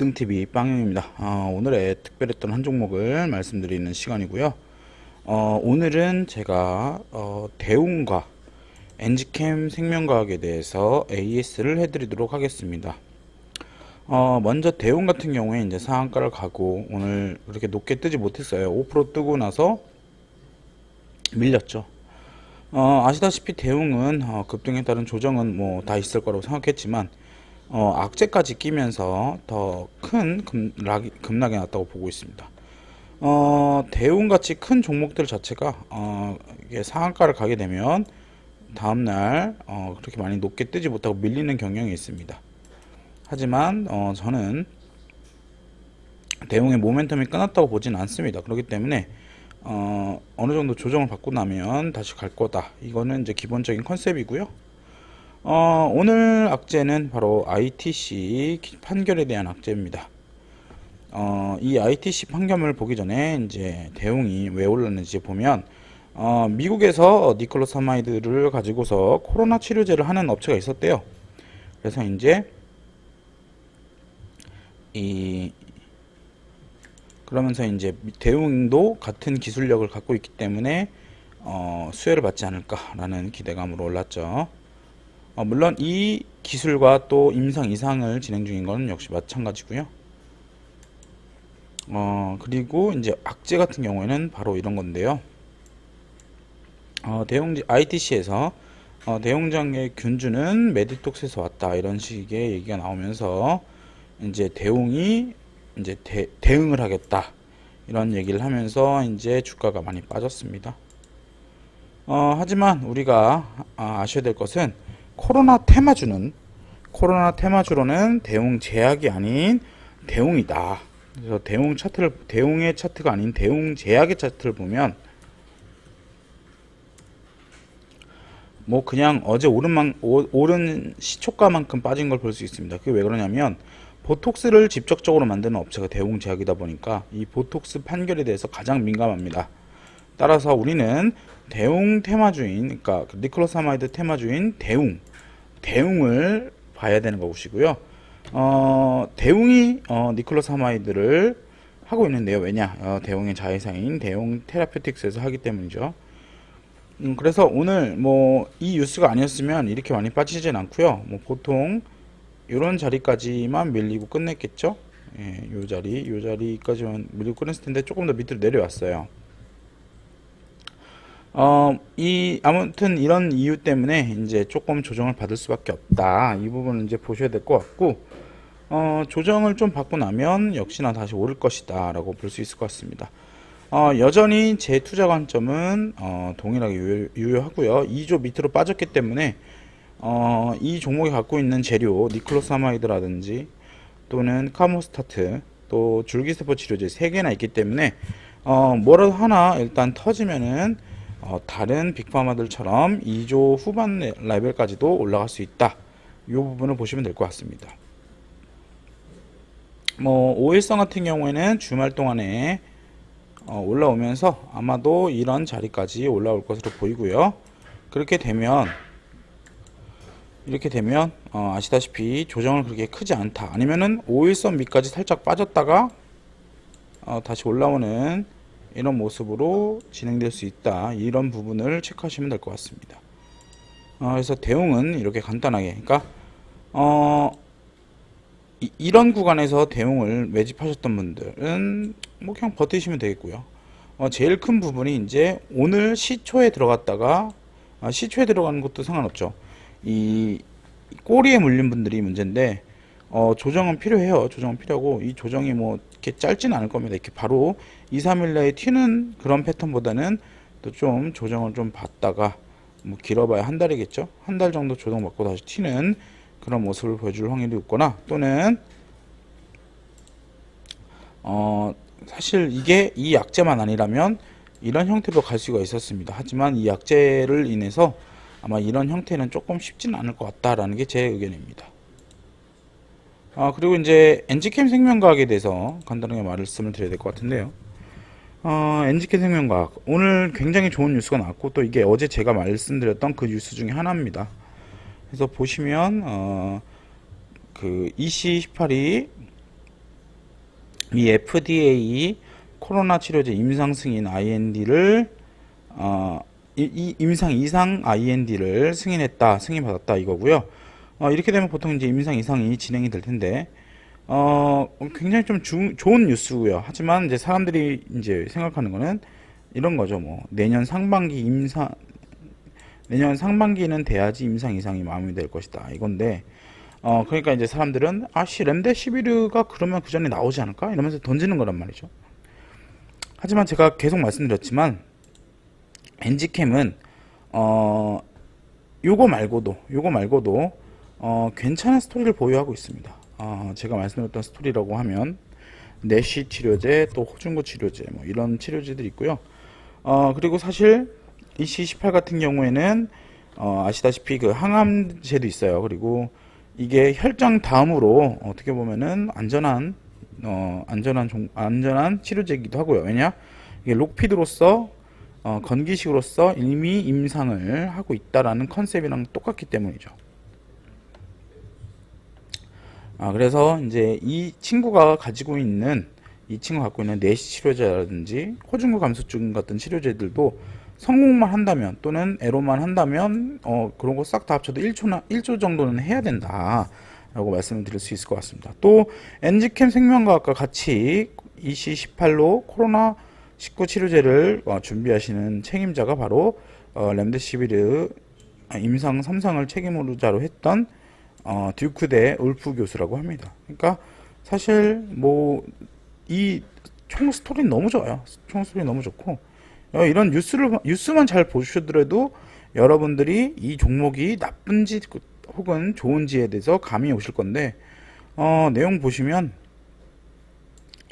급등TV 빵영입니다. 오늘의 특별했던 한 종목을 말씀드리는 시간이고요. 오늘은 제가 대웅과 엔지캠 생명과학에 대해서 AS를 해드리도록 하겠습니다. 먼저 대웅 같은 경우에 이제 상한가를 가고 오늘 그렇게 높게 뜨지 못했어요. 5% 뜨고 나서 밀렸죠. 아시다시피 대웅은 급등에 따른 조정은 뭐 다 있을 거라고 생각했지만 악재까지 끼면서 더 큰 급락이 났다고 보고 있습니다. 대웅같이 큰 종목들 자체가 이게 상한가를 가게 되면 다음날 그렇게 많이 높게 뜨지 못하고 밀리는 경향이 있습니다. 하지만 저는 대웅의 모멘텀이 끊었다고 보진 않습니다. 그렇기 때문에 어느 정도 조정을 받고 나면 다시 갈 거다. 이거는 이제 기본적인 컨셉이고요. 오늘 악재는 바로 ITC 판결에 대한 악재입니다. 이 ITC 판결을 보기 전에 이제 대웅이 왜 올랐는지 보면 미국에서 니클로사마이드를 가지고서 코로나 치료제를 하는 업체가 있었대요. 그래서 이제 그러면서 이제 대웅도 같은 기술력을 갖고 있기 때문에 수혜를 받지 않을까라는 기대감으로 올랐죠. 물론 이 기술과 또 임상 이상을 진행 중인 것은 역시 마찬가지고요. 그리고 이제 악재 같은 경우에는 바로 이런 건데요. ITC에서 대웅장의 균주는 메디톡스에서 왔다 이런 식의 얘기가 나오면서 이제 대웅이 이제 대응을 하겠다 이런 얘기를 하면서 이제 주가가 많이 빠졌습니다. 하지만 우리가 아셔야 될 것은 코로나 테마주로는 대웅 제약이 아닌 대웅이다. 그래서 대웅의 차트가 아닌 대웅 제약의 차트를 보면 뭐 그냥 어제 오른 시초가만큼 빠진 걸 볼 수 있습니다. 그게 왜 그러냐면 보톡스를 직접적으로 만드는 업체가 대웅 제약이다 보니까 이 보톡스 판결에 대해서 가장 민감합니다. 따라서 우리는 대웅 테마주인, 그러니까 니클로사마이드 테마주인 대웅을 봐야 되는 것이고요. 대웅이 니클로사마이드를 하고 있는데요. 왜냐? 대웅의 자회사인 대웅 테라퓨틱스에서 하기 때문이죠. 그래서 오늘 뭐 이 뉴스가 아니었으면 이렇게 많이 빠지진 않고요. 뭐 보통 이런 자리까지만 밀리고 끝냈겠죠. 예, 요 자리까지만 밀리고 끝냈을 텐데 조금 더 밑으로 내려왔어요. 아무튼 이런 이유 때문에 이제 조금 조정을 받을 수밖에 없다. 이 부분을 이제 보셔야 될 것 같고, 조정을 좀 받고 나면 역시나 다시 오를 것이다 라고 볼 수 있을 것 같습니다. 여전히 제 투자 관점은 동일하게 유효하고요. 2조 밑으로 빠졌기 때문에 이 종목이 갖고 있는 재료 니클로사마이드라든지 또는 카모스타트 또 줄기세포 치료제 3개나 있기 때문에 뭐라도 하나 일단 터지면은 다른 빅파마들처럼 2조 후반 레벨까지도 올라갈 수 있다. 이 부분을 보시면 될 것 같습니다. 뭐 오일선 같은 경우에는 주말 동안에 올라오면서 아마도 이런 자리까지 올라올 것으로 보이고요. 그렇게 되면 아시다시피 조정을 그렇게 크지 않다. 아니면은 5일선 밑까지 살짝 빠졌다가 다시 올라오는 이런 모습으로 진행될 수 있다. 이런 부분을 체크하시면 될 것 같습니다. 그래서 대웅은 이렇게 간단하게, 그러니까 이런 구간에서 대웅을 매집하셨던 분들은 뭐 그냥 버티시면 되겠고요. 제일 큰 부분이 이제 오늘 시초에 들어갔다가 시초에 들어가는 것도 상관없죠. 이 꼬리에 물린 분들이 문제인데 조정은 필요해요. 조정은 필요하고 이 조정이 뭐 이렇게 짧지는 않을 겁니다. 이렇게 바로 2, 3일 내에 튀는 그런 패턴보다는 또 좀 조정을 좀 받다가 뭐 길어봐야 한 달이겠죠. 한 달 정도 조정받고 다시 튀는 그런 모습을 보여줄 확률이 있거나 또는 사실 이게 이 약재만 아니라면 이런 형태로 갈 수가 있었습니다. 하지만 이 약재를 인해서 아마 이런 형태는 조금 쉽지는 않을 것 같다라는 게 제 의견입니다. 그리고 이제 엔지캠 생명과학에 대해서 간단하게 말씀을 드려야 될 것 같은데요. 엔지캠 생명과학 오늘 굉장히 좋은 뉴스가 나왔고 또 이게 어제 제가 말씀드렸던 그 뉴스 중에 하나입니다. 그래서 보시면 그 EC18이 이 FDA 코로나 치료제 임상 승인 IND를 이 임상 이상 IND를 승인받았다 이거고요. 이렇게 되면 보통 이제 임상 이상이 진행이 될 텐데 굉장히 좀 좋은 뉴스고요. 하지만 이제 사람들이 이제 생각하는 거는 이런 거죠. 뭐 내년 상반기는 돼야지 임상 이상이 마무리될 것이다 이건데 그러니까 이제 사람들은 렘데시비르가 그러면 그 전에 나오지 않을까 이러면서 던지는 거란 말이죠. 하지만 제가 계속 말씀드렸지만 엔지캠은 요거 말고도 괜찮은 스토리를 보유하고 있습니다. 제가 말씀드렸던 스토리라고 하면 내시 치료제, 또 호중구 치료제 뭐 이런 치료제들이 있고요. 그리고 사실 EC18 같은 경우에는 아시다시피 그 항암제도 있어요. 그리고 이게 혈장 다음으로 어떻게 보면은 안전한 치료제이기도 하고요. 왜냐? 이게 록피드로서 건기식으로서 이미 임상을 하고 있다라는 컨셉이랑 똑같기 때문이죠. 그래서 이제 이 친구가 갖고 있는 내시 치료제라든지 호중구 감소증 같은 치료제들도 성공만 한다면 또는 애로만 한다면 그런 거 싹 다 합쳐도 1조 정도는 해야 된다 라고 말씀을 드릴 수 있을 것 같습니다. 또 엔지캠 생명과학과 같이 EC18로 코로나19 치료제를 준비하시는 책임자가 바로 렘데시비르 임상 3상을 책임자로 했던 듀크대 울프 교수라고 합니다. 그러니까 사실 뭐 이 총 스토리는 너무 좋아요. 총 스토리 너무 좋고 이런 뉴스만 잘 보시더라도 여러분들이 이 종목이 나쁜지 혹은 좋은지에 대해서 감이 오실 건데 내용 보시면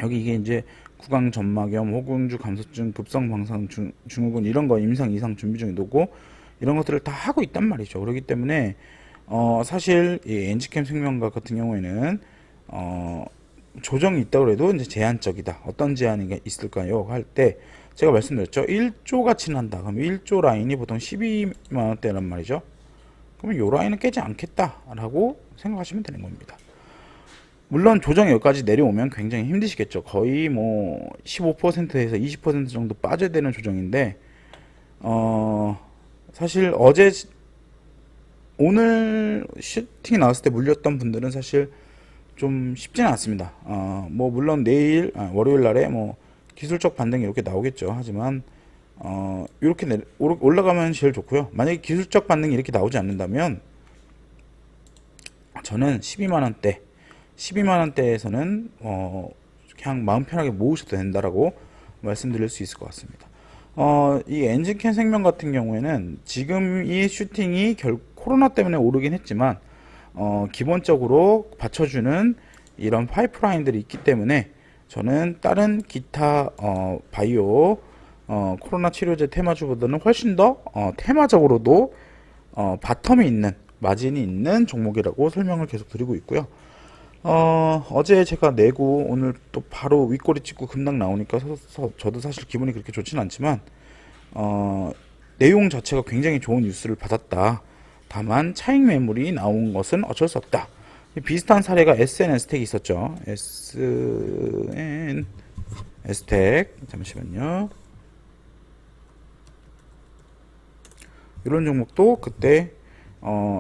여기 이게 이제 구강 점막염, 호흡중 감소증, 급성 방사능 증후군 이런 거 임상 이상 준비 중이고 이런 것들을 다 하고 있단 말이죠. 그렇기 때문에 사실 이 엔지캠 생명과학 같은 경우에는 조정이 있다고 해도 이제 제한적이다. 어떤 제한이 있을까요? 할 때 제가 말씀드렸죠. 1조 가치는 한다. 그럼 1조 라인이 보통 12만 원대란 말이죠. 그러면 요 라인은 깨지 않겠다라고 생각하시면 되는 겁니다. 물론 조정이 여기까지 내려오면 굉장히 힘드시겠죠. 거의 뭐 15%에서 20% 정도 빠져야 되는 조정인데 사실 오늘 슈팅이 나왔을 때 물렸던 분들은 사실 좀 쉽지는 않습니다. 뭐 물론 내일 월요일 날에 뭐 기술적 반등이 이렇게 나오겠죠. 하지만 이렇게 올라가면 제일 좋고요. 만약에 기술적 반등이 이렇게 나오지 않는다면 저는 12만 원대에서는 그냥 마음 편하게 모으셔도 된다라고 말씀드릴 수 있을 것 같습니다. 이 엔진캔 생명 같은 경우에는 지금 이 슈팅이 코로나 때문에 오르긴 했지만 기본적으로 받쳐주는 이런 파이프라인들이 있기 때문에 저는 다른 기타 바이오 코로나 치료제 테마주보다는 훨씬 더 테마적으로도 바텀이 있는 마진이 있는 종목이라고 설명을 계속 드리고 있고요. 어제 제가 내고 오늘 또 바로 윗꼬리 찍고 급락 나오니까 저도 사실 기분이 그렇게 좋지는 않지만 내용 자체가 굉장히 좋은 뉴스를 받았다. 다만 차익 매물이 나온 것은 어쩔 수 없다. 비슷한 사례가 SNS텍이 있었죠. SNS텍 잠시만요. 이런 종목도 그때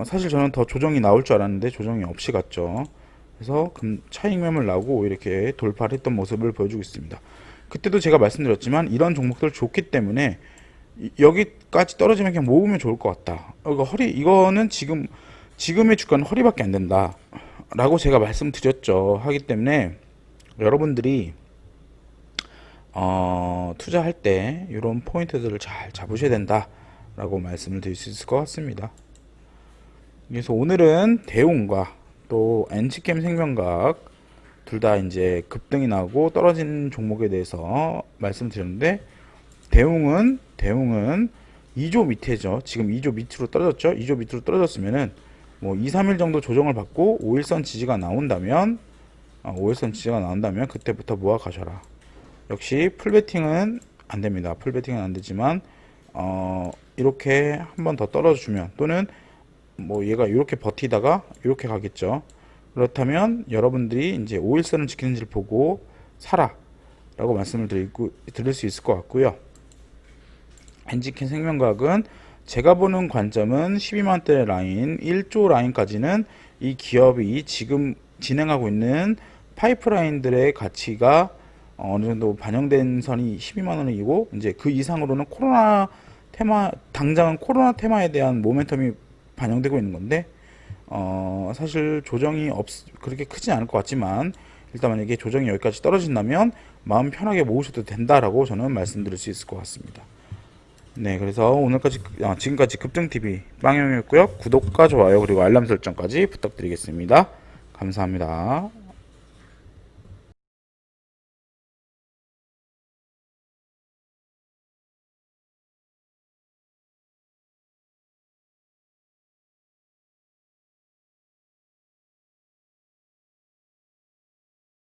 사실 저는 더 조정이 나올 줄 알았는데 조정이 없이 갔죠. 그래서 차익 매물 나오고 이렇게 돌파를 했던 모습을 보여주고 있습니다. 그때도 제가 말씀드렸지만 이런 종목들 좋기 때문에 여기까지 떨어지면 그냥 모으면 좋을 것 같다. 이거는 지금의 주가는 허리밖에 안 된다 라고 제가 말씀드렸죠. 하기 때문에 여러분들이 투자할 때 이런 포인트들을 잘 잡으셔야 된다 라고 말씀을 드릴 수 있을 것 같습니다. 그래서 오늘은 대웅과 또 엔지캠 생명과학 둘 다 이제 급등이 나고 떨어진 종목에 대해서 말씀드렸는데 대웅은 2조 밑에죠. 지금 2조 밑으로 떨어졌죠. 2조 밑으로 떨어졌으면은 뭐 2, 3일 정도 조정을 받고 5일선 지지가 나온다면 그때부터 모아 가셔라. 역시 풀베팅은 안 됩니다. 풀베팅은 안 되지만 이렇게 한 번 더 떨어주면 또는 뭐 얘가 이렇게 버티다가 이렇게 가겠죠. 그렇다면 여러분들이 이제 5일선을 지키는지를 보고 사라 라고 말씀을 드릴 수 있을 것 같고요. 엔지킨 생명과학은 제가 보는 관점은 12만대 라인, 1조 라인까지는 이 기업이 지금 진행하고 있는 파이프라인들의 가치가 어느 정도 반영된 선이 12만 원이고, 이제 그 이상으로는 코로나 테마, 당장은 코로나 테마에 대한 모멘텀이 반영되고 있는 건데, 사실 조정이 그렇게 크지 않을 것 같지만, 일단 만약에 조정이 여기까지 떨어진다면 마음 편하게 모으셔도 된다라고 저는 말씀드릴 수 있을 것 같습니다. 네, 그래서 지금까지 급등TV 빵형이었고요. 구독과 좋아요 그리고 알람 설정까지 부탁드리겠습니다. 감사합니다.